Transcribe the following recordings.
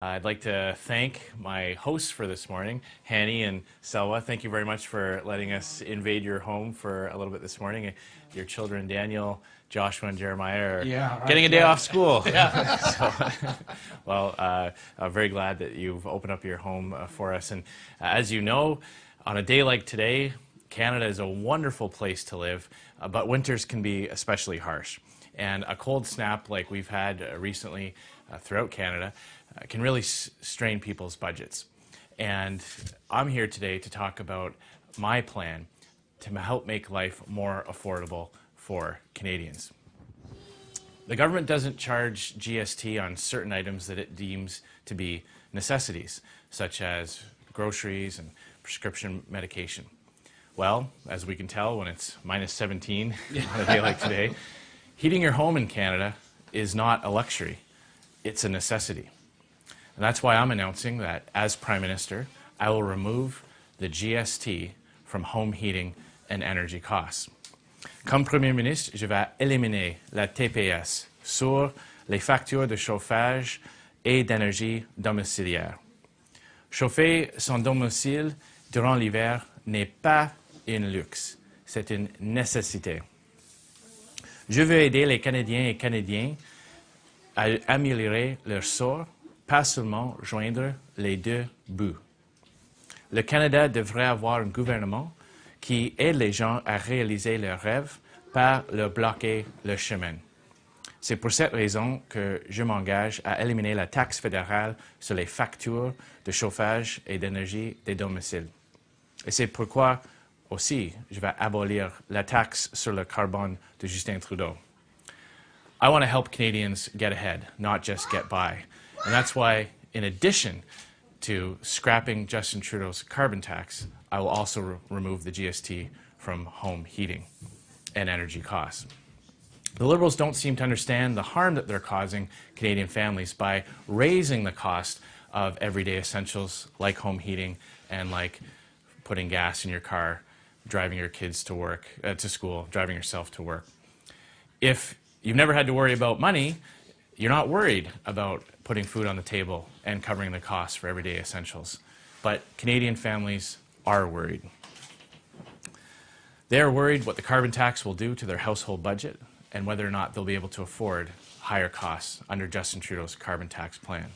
I'd like to thank my hosts for this morning, Hanny and Cela. Thank you very much for letting us invade your home for a little bit this morning. Your children, Daniel, Joshua, and Jeremiah, are getting a day off school. I'm very glad that you've opened up your home for us. And as you know, on a day like today, Canada is a wonderful place to live, but winters can be especially harsh. And a cold snap like we've had recently throughout Canada can really strain people's budgets. And I'm here today to talk about my plan to help make life more affordable for Canadians. The government doesn't charge GST on certain items that it deems to be necessities, such as groceries and prescription medication. Well, as we can tell when it's minus 17 on a day like today, heating your home in Canada is not a luxury, it's a necessity. And that's why I'm announcing that, as Prime Minister, I will remove the GST from home heating and energy costs. Comme Premier ministre, je vais éliminer la TPS sur les factures de chauffage et d'énergie domiciliaire. Chauffer son domicile durant l'hiver n'est pas un luxe, c'est une nécessité. Je veux aider les Canadiens et Canadiennes à améliorer leur sort, pas seulement joindre les deux bouts. Le Canada devrait avoir un gouvernement qui aide les gens à réaliser leurs rêves, pas leur bloquer le chemin. C'est pour cette raison que je m'engage à éliminer la taxe fédérale sur les factures de chauffage et d'énergie des domiciles. Et c'est pourquoi aussi je vais abolir la taxe sur le carbone de Justin Trudeau. I want to help Canadians get ahead, not just get by. And that's why, in addition to scrapping Justin Trudeau's carbon tax, I will also remove the GST from home heating and energy costs. The Liberals don't seem to understand the harm that they're causing Canadian families by raising the cost of everyday essentials like home heating and like putting gas in your car, driving your kids to work, to school, driving yourself to work. If you've never had to worry about money, you're not worried about putting food on the table and covering the costs for everyday essentials. But Canadian families are worried. They are worried what the carbon tax will do to their household budget and whether or not they'll be able to afford higher costs under Justin Trudeau's carbon tax plan.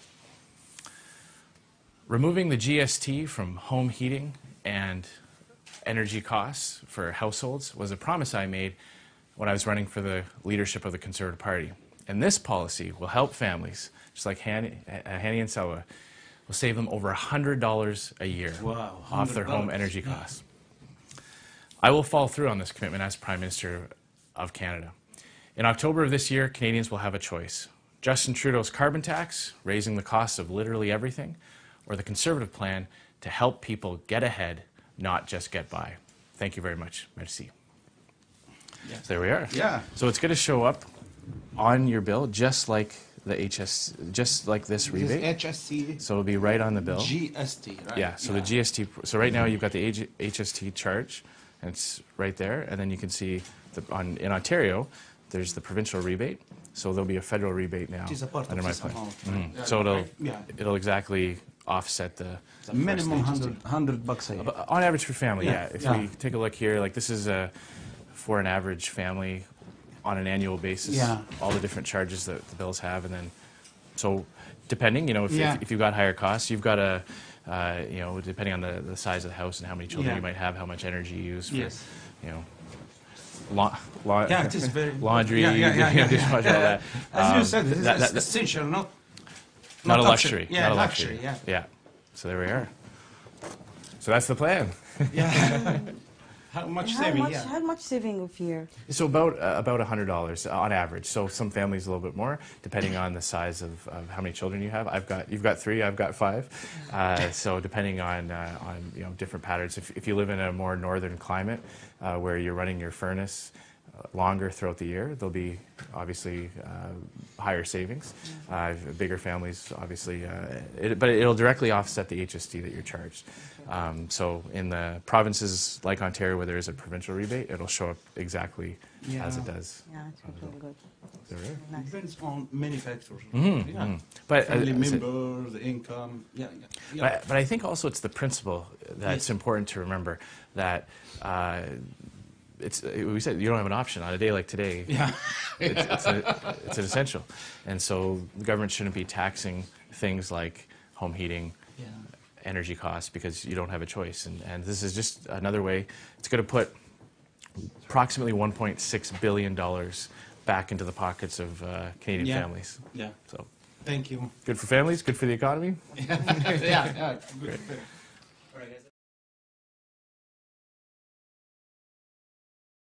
Removing the GST from home heating and energy costs for households was a promise I made when I was running for the leadership of the Conservative Party. And this policy will help families, just like Hanny and Cela, will save them over $100 a year off their home energy costs. I will follow through on this commitment as Prime Minister of Canada. In October of this year, Canadians will have a choice. Justin Trudeau's carbon tax, raising the cost of literally everything, or the Conservative plan to help people get ahead, not just get by. Thank you very much. Merci. Yes. There we are. Yeah. So it's going to show up on your bill, just like the just like this rebate. HST. So it'll be right on the bill. GST, right? Yeah. So the GST. So right now you've got the HST charge, and it's right there. And then you can see in Ontario, there's the provincial rebate. So there'll be a federal rebate now under my plan. Mm-hmm. So it'll exactly offset the minimum $100 a year. On average for family, yeah. If we take a look here, like this is for an average family on an annual basis, all the different charges that the bills have, and then so depending, if you've got higher costs, you've got a, depending on the size of the house and how many children you might have, how much energy you use for, it is very laundry, dishwasher, all that. As you said, this is essential, not a luxury. Yeah, not a luxury. Yeah. So there we are. So that's the plan. Yeah. How much saving? How much saving of here? So about $100 on average. So some families a little bit more, depending on the size of how many children you have. You've got 3, I've got 5. So depending on different patterns. If you live in a more northern climate where you're running your furnace longer throughout the year, there'll be obviously higher savings. Bigger families, obviously, but it'll directly offset the HST that you're charged. So in the provinces like Ontario, where there is a provincial rebate, it'll show up exactly as it does. Yeah, it's really good. It depends on many factors. But family members, the income. But I think also it's the principle that's important to remember, that we said you don't have an option on a day like today. Yeah. it's an essential, and so the government shouldn't be taxing things like home heating, energy costs, because you don't have a choice. And this is just another way. It's going to put approximately $1.6 billion back into the pockets of Canadian families. Yeah. So thank you. good for families, good for the economy. Yeah. Good.